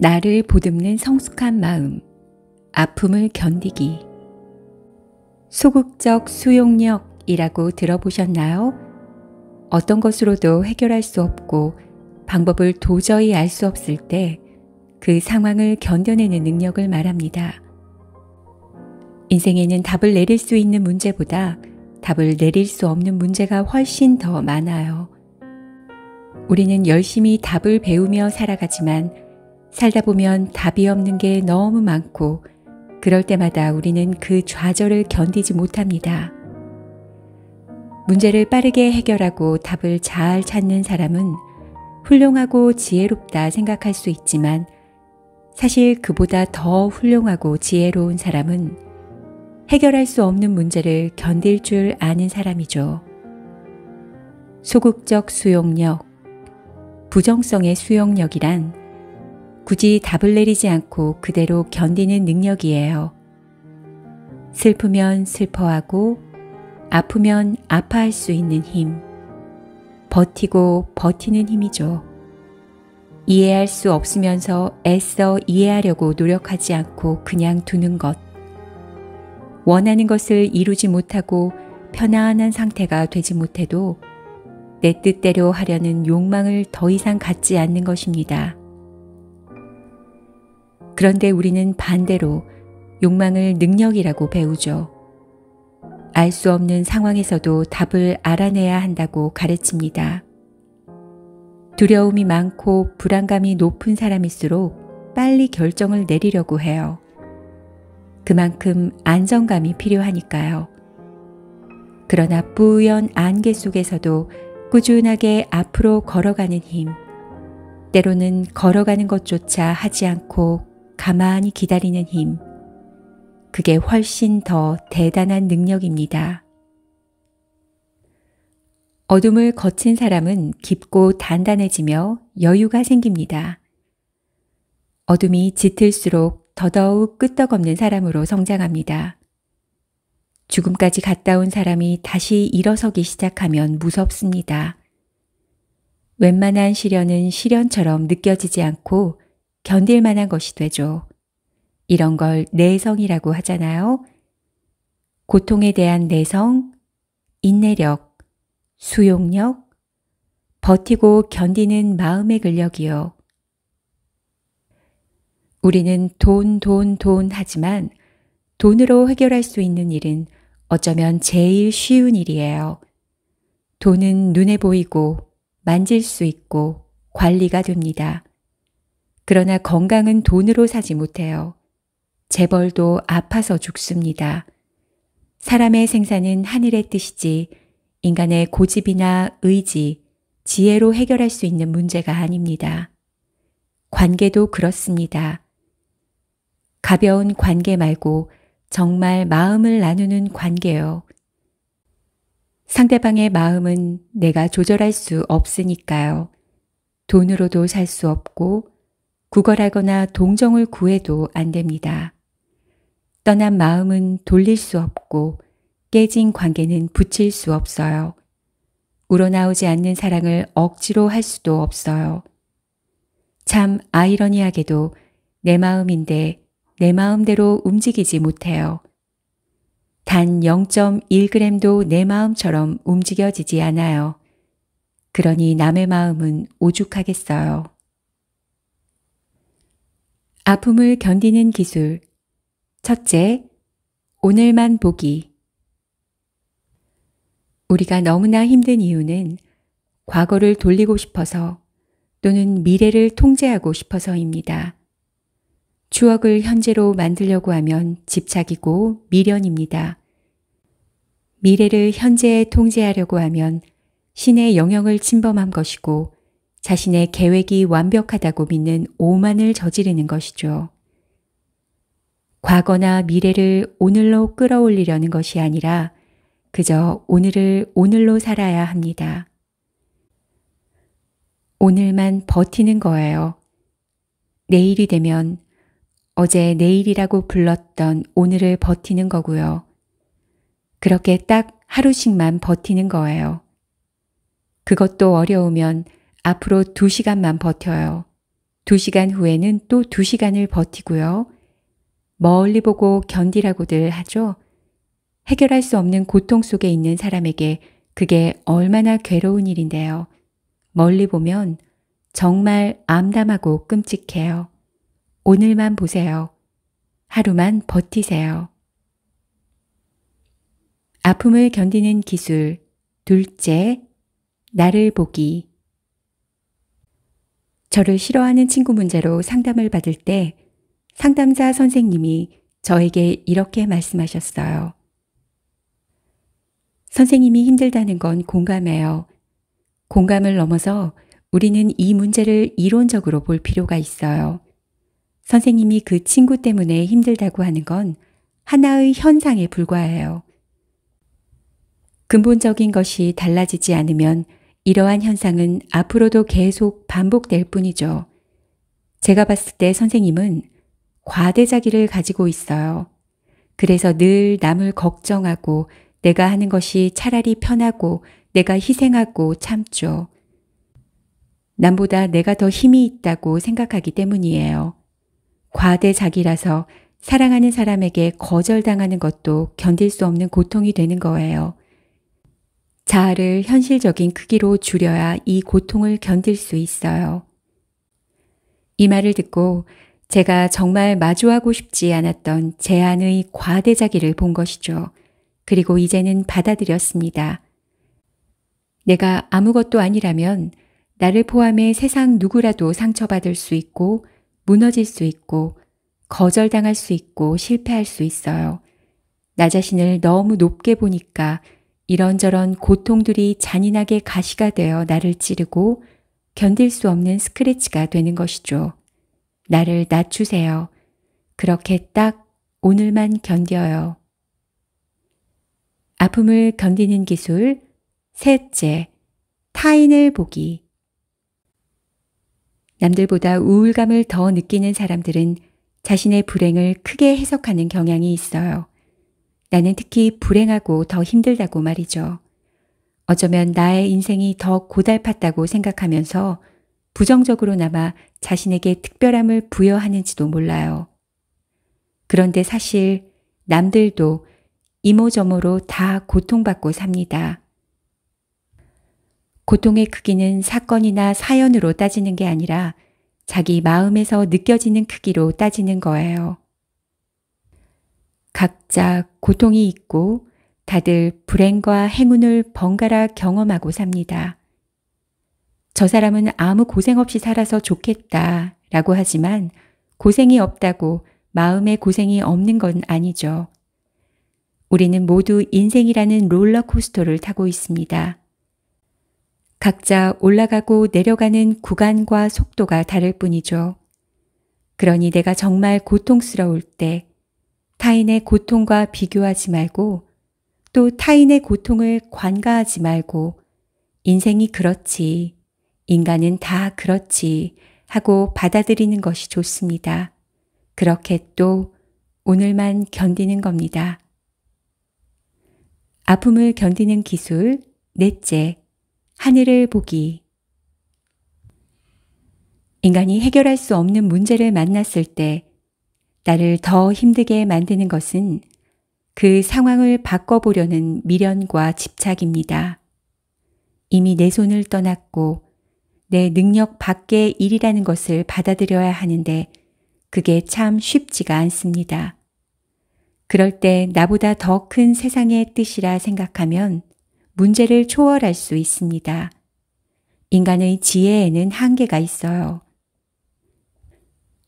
나를 보듬는 성숙한 마음, 아픔을 견디기. 소극적 수용력이라고 들어보셨나요? 어떤 것으로도 해결할 수 없고 방법을 도저히 알 수 없을 때 그 상황을 견뎌내는 능력을 말합니다. 인생에는 답을 내릴 수 있는 문제보다 답을 내릴 수 없는 문제가 훨씬 더 많아요. 우리는 열심히 답을 배우며 살아가지만 살다 보면 답이 없는 게 너무 많고 그럴 때마다 우리는 그 좌절을 견디지 못합니다. 문제를 빠르게 해결하고 답을 잘 찾는 사람은 훌륭하고 지혜롭다 생각할 수 있지만 사실 그보다 더 훌륭하고 지혜로운 사람은 해결할 수 없는 문제를 견딜 줄 아는 사람이죠. 소극적 수용력, 부정성의 수용력이란 굳이 답을 내리지 않고 그대로 견디는 능력이에요. 슬프면 슬퍼하고 아프면 아파할 수 있는 힘, 버티고 버티는 힘이죠. 이해할 수 없으면서 애써 이해하려고 노력하지 않고 그냥 두는 것. 원하는 것을 이루지 못하고 편안한 상태가 되지 못해도 내 뜻대로 하려는 욕망을 더 이상 갖지 않는 것입니다. 그런데 우리는 반대로 욕망을 능력이라고 배우죠. 알 수 없는 상황에서도 답을 알아내야 한다고 가르칩니다. 두려움이 많고 불안감이 높은 사람일수록 빨리 결정을 내리려고 해요. 그만큼 안정감이 필요하니까요. 그러나 뿌연 안개 속에서도 꾸준하게 앞으로 걸어가는 힘, 때로는 걸어가는 것조차 하지 않고 가만히 기다리는 힘, 그게 훨씬 더 대단한 능력입니다. 어둠을 거친 사람은 깊고 단단해지며 여유가 생깁니다. 어둠이 짙을수록 더더욱 끄떡없는 사람으로 성장합니다. 죽음까지 갔다 온 사람이 다시 일어서기 시작하면 무섭습니다. 웬만한 시련은 시련처럼 느껴지지 않고 견딜 만한 것이 되죠. 이런 걸 내성이라고 하잖아요. 고통에 대한 내성, 인내력, 수용력, 버티고 견디는 마음의 근력이요. 우리는 돈 하지만 돈으로 해결할 수 있는 일은 어쩌면 제일 쉬운 일이에요. 돈은 눈에 보이고 만질 수 있고 관리가 됩니다. 그러나 건강은 돈으로 사지 못해요. 재벌도 아파서 죽습니다. 사람의 생사는 하늘의 뜻이지 인간의 고집이나 의지, 지혜로 해결할 수 있는 문제가 아닙니다. 관계도 그렇습니다. 가벼운 관계 말고 정말 마음을 나누는 관계요. 상대방의 마음은 내가 조절할 수 없으니까요. 돈으로도 살 수 없고 구걸하거나 동정을 구해도 안 됩니다. 떠난 마음은 돌릴 수 없고 깨진 관계는 붙일 수 없어요. 우러나오지 않는 사랑을 억지로 할 수도 없어요. 참 아이러니하게도 내 마음인데 내 마음대로 움직이지 못해요. 단 0.1g도 내 마음처럼 움직여지지 않아요. 그러니 남의 마음은 오죽하겠어요. 아픔을 견디는 기술. 첫째, 오늘만 보기. 우리가 너무나 힘든 이유는 과거를 돌리고 싶어서 또는 미래를 통제하고 싶어서입니다. 추억을 현재로 만들려고 하면 집착이고 미련입니다. 미래를 현재에 통제하려고 하면 신의 영역을 침범한 것이고 자신의 계획이 완벽하다고 믿는 오만을 저지르는 것이죠. 과거나 미래를 오늘로 끌어올리려는 것이 아니라 그저 오늘을 오늘로 살아야 합니다. 오늘만 버티는 거예요. 내일이 되면 어제 내일이라고 불렀던 오늘을 버티는 거고요. 그렇게 딱 하루씩만 버티는 거예요. 그것도 어려우면 앞으로 2시간만 버텨요. 2시간 후에는 또 2시간을 버티고요. 멀리 보고 견디라고들 하죠. 해결할 수 없는 고통 속에 있는 사람에게 그게 얼마나 괴로운 일인데요. 멀리 보면 정말 암담하고 끔찍해요. 오늘만 보세요. 하루만 버티세요. 아픔을 견디는 기술. 둘째, 나를 보기. 저를 싫어하는 친구 문제로 상담을 받을 때 상담자 선생님이 저에게 이렇게 말씀하셨어요. 선생님이 힘들다는 건 공감해요. 공감을 넘어서 우리는 이 문제를 이론적으로 볼 필요가 있어요. 선생님이 그 친구 때문에 힘들다고 하는 건 하나의 현상에 불과해요. 근본적인 것이 달라지지 않으면 이러한 현상은 앞으로도 계속 반복될 뿐이죠. 제가 봤을 때 선생님은 과대자기를 가지고 있어요. 그래서 늘 남을 걱정하고 내가 하는 것이 차라리 편하고 내가 희생하고 참죠. 남보다 내가 더 힘이 있다고 생각하기 때문이에요. 과대자기라서 사랑하는 사람에게 거절당하는 것도 견딜 수 없는 고통이 되는 거예요. 자아를 현실적인 크기로 줄여야 이 고통을 견딜 수 있어요. 이 말을 듣고 제가 정말 마주하고 싶지 않았던 제 안의 과대자기를 본 것이죠. 그리고 이제는 받아들였습니다. 내가 아무것도 아니라면 나를 포함해 세상 누구라도 상처받을 수 있고 무너질 수 있고 거절당할 수 있고 실패할 수 있어요. 나 자신을 너무 높게 보니까 이런저런 고통들이 잔인하게 가시가 되어 나를 찌르고 견딜 수 없는 스크래치가 되는 것이죠. 나를 낮추세요. 그렇게 딱 오늘만 견뎌요. 아픔을 견디는 기술. 셋째, 타인을 보기. 남들보다 우울감을 더 느끼는 사람들은 자신의 불행을 크게 해석하는 경향이 있어요. 나는 특히 불행하고 더 힘들다고 말이죠. 어쩌면 나의 인생이 더 고달팠다고 생각하면서 부정적으로나마 자신에게 특별함을 부여하는지도 몰라요. 그런데 사실 남들도 이모저모로 다 고통받고 삽니다. 고통의 크기는 사건이나 사연으로 따지는 게 아니라 자기 마음에서 느껴지는 크기로 따지는 거예요. 각자 고통이 있고 다들 불행과 행운을 번갈아 경험하고 삽니다. 저 사람은 아무 고생 없이 살아서 좋겠다 라고 하지만 고생이 없다고 마음에 고생이 없는 건 아니죠. 우리는 모두 인생이라는 롤러코스터를 타고 있습니다. 각자 올라가고 내려가는 구간과 속도가 다를 뿐이죠. 그러니 내가 정말 고통스러울 때 타인의 고통과 비교하지 말고 또 타인의 고통을 관가하지 말고 인생이 그렇지, 인간은 다 그렇지 하고 받아들이는 것이 좋습니다. 그렇게 또 오늘만 견디는 겁니다. 아픔을 견디는 기술. 넷째, 하늘을 보기. 인간이 해결할 수 없는 문제를 만났을 때 나를 더 힘들게 만드는 것은 그 상황을 바꿔보려는 미련과 집착입니다. 이미 내 손을 떠났고 내 능력 밖의 일이라는 것을 받아들여야 하는데 그게 참 쉽지가 않습니다. 그럴 때 나보다 더 큰 세상의 뜻이라 생각하면 문제를 초월할 수 있습니다. 인간의 지혜에는 한계가 있어요.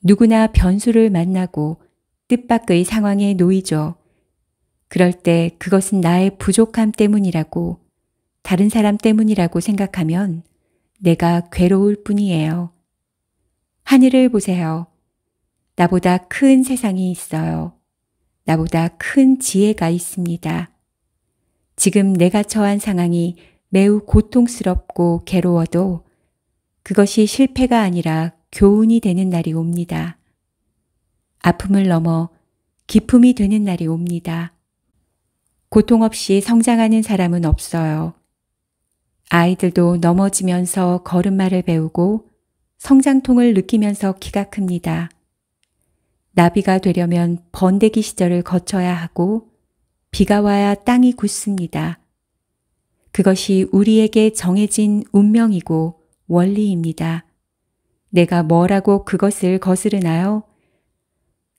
누구나 변수를 만나고 뜻밖의 상황에 놓이죠. 그럴 때 그것은 나의 부족함 때문이라고, 다른 사람 때문이라고 생각하면 내가 괴로울 뿐이에요. 하늘을 보세요. 나보다 큰 세상이 있어요. 나보다 큰 지혜가 있습니다. 지금 내가 처한 상황이 매우 고통스럽고 괴로워도 그것이 실패가 아니라 교훈이 되는 날이 옵니다. 아픔을 넘어 기쁨이 되는 날이 옵니다. 고통 없이 성장하는 사람은 없어요. 아이들도 넘어지면서 걸음마를 배우고 성장통을 느끼면서 키가 큽니다. 나비가 되려면 번데기 시절을 거쳐야 하고 비가 와야 땅이 굳습니다. 그것이 우리에게 정해진 운명이고 원리입니다. 내가 뭐라고 그것을 거스르나요?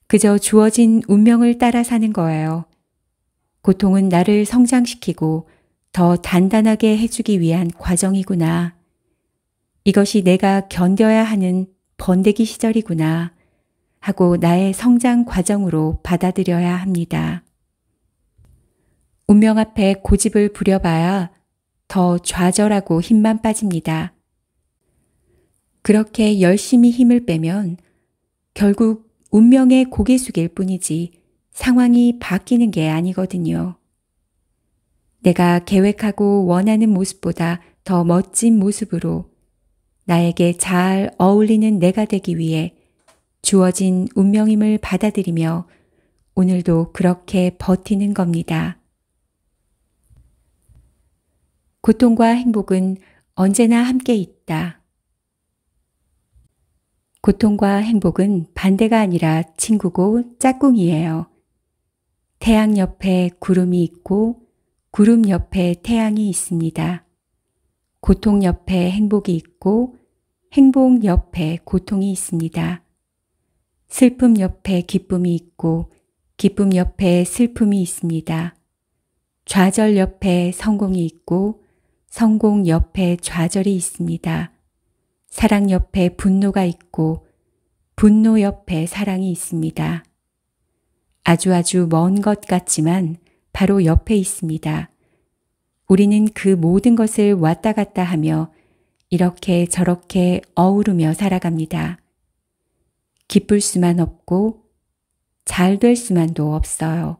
그저 주어진 운명을 따라 사는 거예요. 고통은 나를 성장시키고 더 단단하게 해주기 위한 과정이구나. 이것이 내가 견뎌야 하는 번데기 시절이구나 하고 나의 성장 과정으로 받아들여야 합니다. 운명 앞에 고집을 부려봐야 더 좌절하고 힘만 빠집니다. 그렇게 열심히 힘을 빼면 결국 운명에 고개 숙일 뿐이지 상황이 바뀌는 게 아니거든요. 내가 계획하고 원하는 모습보다 더 멋진 모습으로 나에게 잘 어울리는 내가 되기 위해 주어진 운명임을 받아들이며 오늘도 그렇게 버티는 겁니다. 고통과 행복은 언제나 함께 있다. 고통과 행복은 반대가 아니라 친구고 짝꿍이에요. 태양 옆에 구름이 있고 구름 옆에 태양이 있습니다. 고통 옆에 행복이 있고 행복 옆에 고통이 있습니다. 슬픔 옆에 기쁨이 있고 기쁨 옆에 슬픔이 있습니다. 좌절 옆에 성공이 있고 성공 옆에 좌절이 있습니다. 사랑 옆에 분노가 있고 분노 옆에 사랑이 있습니다. 아주 먼 것 같지만 바로 옆에 있습니다. 우리는 그 모든 것을 왔다 갔다 하며 이렇게 저렇게 어우르며 살아갑니다. 기쁠 수만 없고 잘 될 수만도 없어요.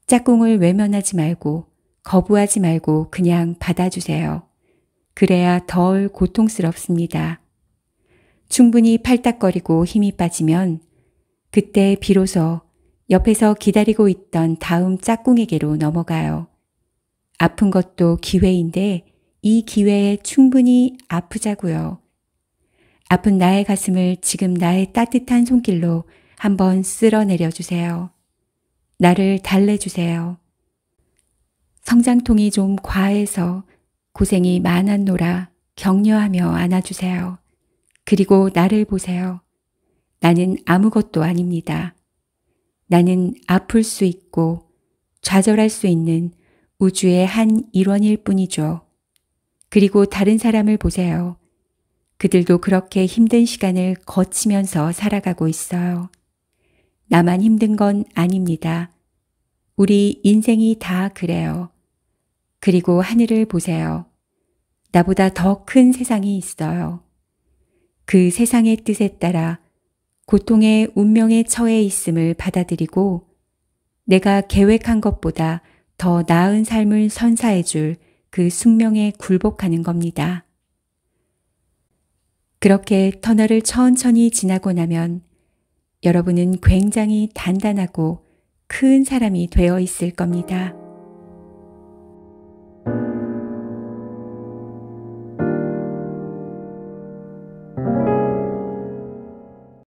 짝꿍을 외면하지 말고 거부하지 말고 그냥 받아주세요. 그래야 덜 고통스럽습니다. 충분히 팔딱거리고 힘이 빠지면 그때 비로소 옆에서 기다리고 있던 다음 짝꿍에게로 넘어가요. 아픈 것도 기회인데 이 기회에 충분히 아프자고요. 아픈 나의 가슴을 지금 나의 따뜻한 손길로 한번 쓸어내려 주세요. 나를 달래주세요. 성장통이 좀 과해서 고생이 많았노라 격려하며 안아주세요. 그리고 나를 보세요. 나는 아무것도 아닙니다. 나는 아플 수 있고 좌절할 수 있는 우주의 한 일원일 뿐이죠. 그리고 다른 사람을 보세요. 그들도 그렇게 힘든 시간을 거치면서 살아가고 있어요. 나만 힘든 건 아닙니다. 우리 인생이 다 그래요. 그리고 하늘을 보세요. 나보다 더 큰 세상이 있어요. 그 세상의 뜻에 따라 고통의 운명에 처해 있음을 받아들이고 내가 계획한 것보다 더 나은 삶을 선사해 줄 그 숙명에 굴복하는 겁니다. 그렇게 터널을 천천히 지나고 나면 여러분은 굉장히 단단하고 큰 사람이 되어 있을 겁니다.